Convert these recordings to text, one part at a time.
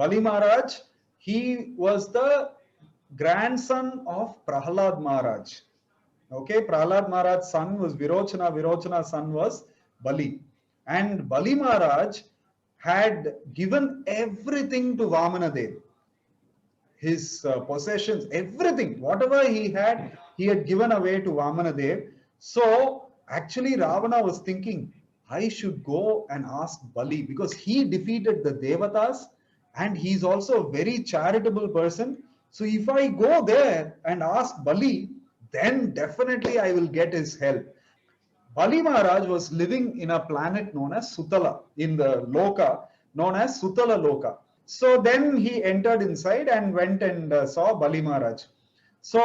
Bali Maharaj, he was the grandson of Prahlad Maharaj. Okay, Prahlad Maharaj's son was Virochana, Virochana's son was Bali. And Bali Maharaj had given everything to Vamanadev. His possessions, everything, whatever he had given away to Vamanadev. So actually, Ravana was thinking, I should go and ask Bali because he defeated the Devatas and he's also a very charitable person. So if I go there and ask Bali, then definitely I will get his help. Bali Maharaj was living in a planet known as Sutala, in the Loka, known as Sutala Loka. So then he entered inside and went and saw Bali Maharaj. So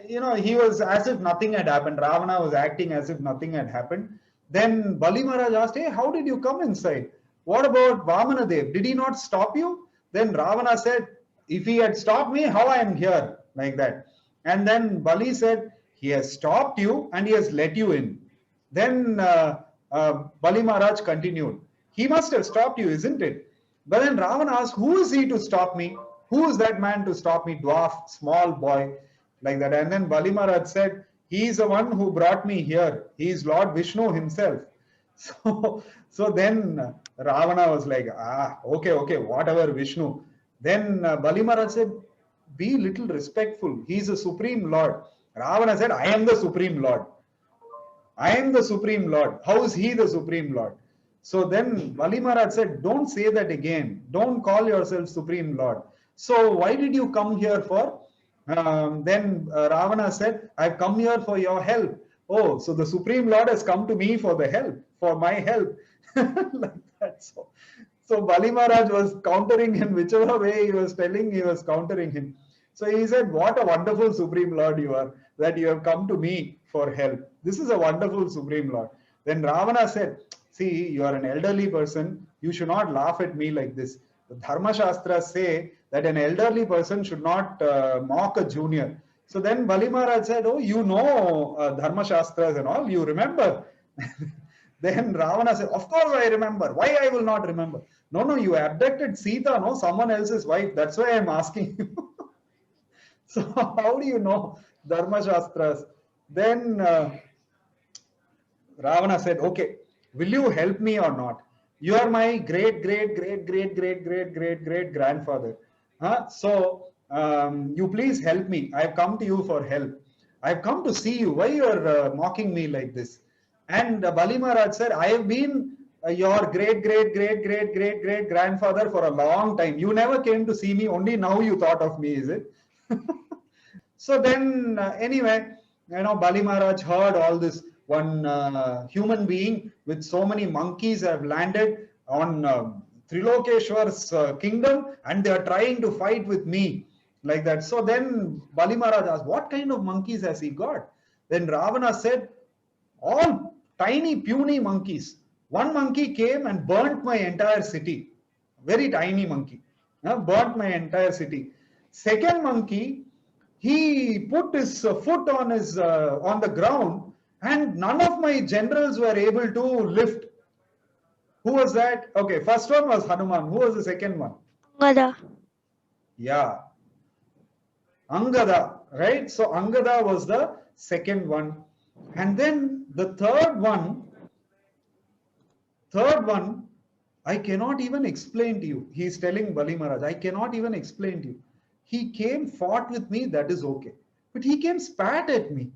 he was as if nothing had happened. Ravana was acting as if nothing had happened. Then Bali Maharaj asked, hey, how did you come inside? What about Vamanadev? Did he not stop you? Then Ravana said, if he had stopped me, how I am here? Like that. And then Bali said, he has stopped you and he has let you in. Then Bali Maharaj continued, he must have stopped you, isn't it? But then Ravana asked, who is he to stop me? Who is that man to stop me? Dwarf, small boy, like that. And then Bali Maharaj said, he is the one who brought me here. He is Lord Vishnu himself. So then Ravana was like, okay, whatever, Vishnu. Then Bali Maharaj said, be little respectful. He is the Supreme Lord. Ravana said, I am the Supreme Lord. I am the Supreme Lord. How is he the Supreme Lord? So then Bali Maharaj said, don't say that again. Don't call yourself Supreme Lord. So why did you come here for? Then Ravana said, I've come here for your help. Oh, so the Supreme Lord has come to me for the help, for my help. Like that. So Bali Maharaj was countering him, whichever way he was telling, he was countering him. So he said, what a wonderful Supreme Lord you are, that you have come to me for help. This is a wonderful Supreme Lord. Then Ravana said, see, you are an elderly person. You should not laugh at me like this. The Dharma Shastras say that an elderly person should not mock a junior. So then Bali Maharaj said, oh, you know Dharma Shastras and all, you remember. Then Ravana said, of course I remember. Why I will not remember? No, you abducted Sita, no, someone else's wife. That's why I'm asking you. So how do you know Dharma Shastras? Then Ravana said, okay, will you help me or not? You are my great grandfather. So you please help me. I've come to you for help. I've come to see you. Why you are mocking me like this? And Bali Maharaj said, I have been your great grandfather for a long time. You never came to see me. Only now you thought of me, is it? So then, anyway, Bali Maharaj heard all this. One human being with so many monkeys have landed on Trilokeshwar's kingdom and they are trying to fight with me, like that. So then Bali Maharaj asked, what kind of monkeys has he got? Then Ravana said, all tiny, puny monkeys. One monkey came and burnt my entire city. Very tiny monkey. Burnt my entire city. Second monkey, he put his foot on the ground and none of my generals were able to lift. Who was that? Okay, first one was Hanuman. Who was the second one? Angada. Yeah, Angada, right? So Angada was the second one. And then the third one, I cannot even explain to you. He's telling Bali Maharaj, I cannot even explain to you. He came, fought with me, that is okay. But he came, spat at me.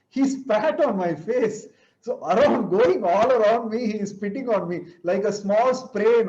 He spat on my face. So going all around me, he is spitting on me like a small spray, He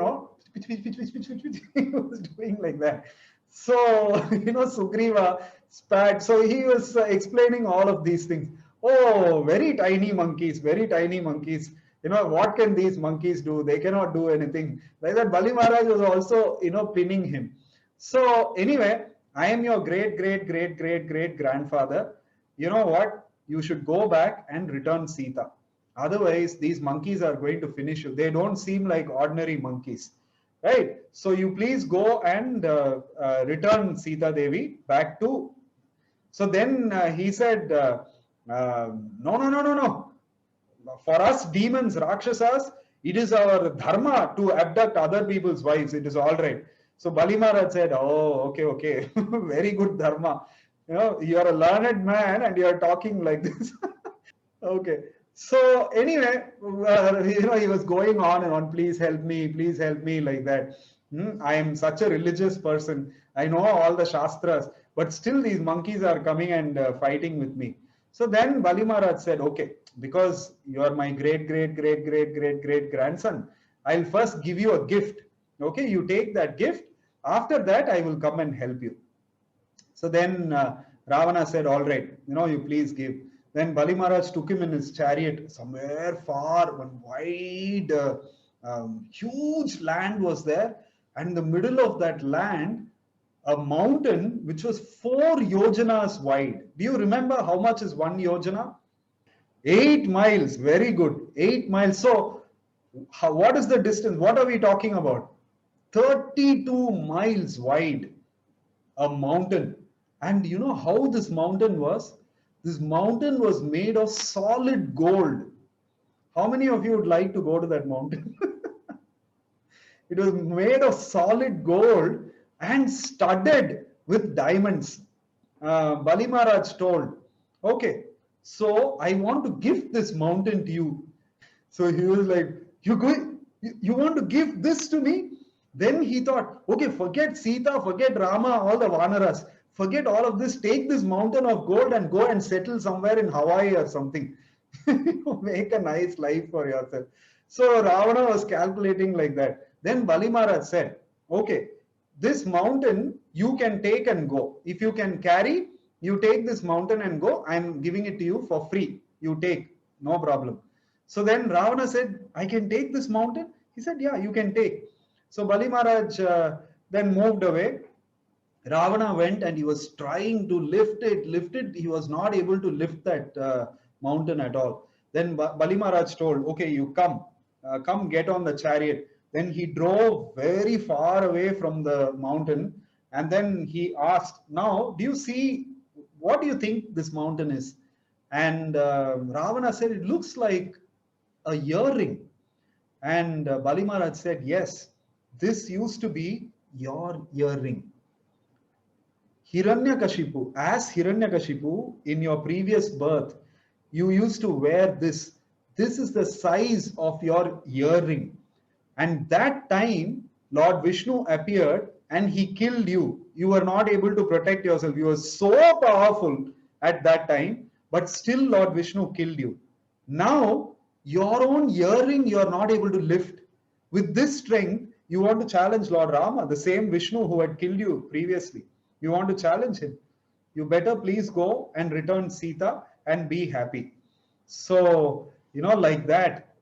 was doing like that. So, Sugriva spat. So he was explaining all of these things. Oh, very tiny monkeys, very tiny monkeys. What can these monkeys do? They cannot do anything. Like that, Bali Maharaj was also, pinning him. So anyway, I am your great grandfather. You know what? You should go back and return Sita. Otherwise, these monkeys are going to finish you. They don't seem like ordinary monkeys, right? So you please go and return Sita Devi back to. So then he said, no. For us demons, Rakshasas, It is our dharma to abduct other people's wives. It is all right. So Bali Maharaj said, oh, okay, okay. Very good dharma. You are a learned man and you are talking like this. Okay. So anyway, he was going on and on. Please help me, like that. I am such a religious person. I know all the shastras, but still these monkeys are coming and fighting with me. So then Bali Maharaj said, okay, because you are my great grandson, I'll first give you a gift. Okay, you take that gift. After that, I will come and help you. So then Ravana said, all right, you please give. Then Bali Maharaj took him in his chariot somewhere far, one wide, huge land was there. And in the middle of that land, a mountain which was 4 yojanas wide. Do you remember how much is 1 yojana? 8 miles. Very good. 8 miles. So, what is the distance? What are we talking about? 32 miles wide, a mountain. And you know how this mountain was? This mountain was made of solid gold. How many of you would like to go to that mountain? It was made of solid gold and studded with diamonds. Bali Maharaj told, okay, so I want to gift this mountain to you. So he was like, you want to give this to me? Then he thought, okay, forget Sita, forget Rama, all the Vanaras, forget all of this, take this mountain of gold and go and settle somewhere in Hawaii or something. Make a nice life for yourself. So Ravana was calculating like that. Then Bali Maharaj said, okay, this mountain you can take and go. If you can carry, you take this mountain and go. I'm giving it to you for free. You take, no problem. So then Ravana said, I can take this mountain? He said, yeah, you can take. So Bali Maharaj then moved away. Ravana went and he was trying to lift it. He was not able to lift that mountain at all. Then Bali Maharaj told, okay, you come get on the chariot. Then he drove very far away from the mountain. And then he asked, now, do you see, what do you think this mountain is? And Ravana said, it looks like a earring. And Bali Maharaj said, yes, this used to be your earring. Hiranyakashipu, as Hiranyakashipu, in your previous birth, you used to wear this. This is the size of your earring. And that time, Lord Vishnu appeared and he killed you. You were not able to protect yourself. You were so powerful at that time, but still Lord Vishnu killed you. Now, your own earring you are not able to lift. With this strength, you want to challenge Lord Rama, the same Vishnu who had killed you previously. You want to challenge him. You better please go and return Sita and be happy. So, like that.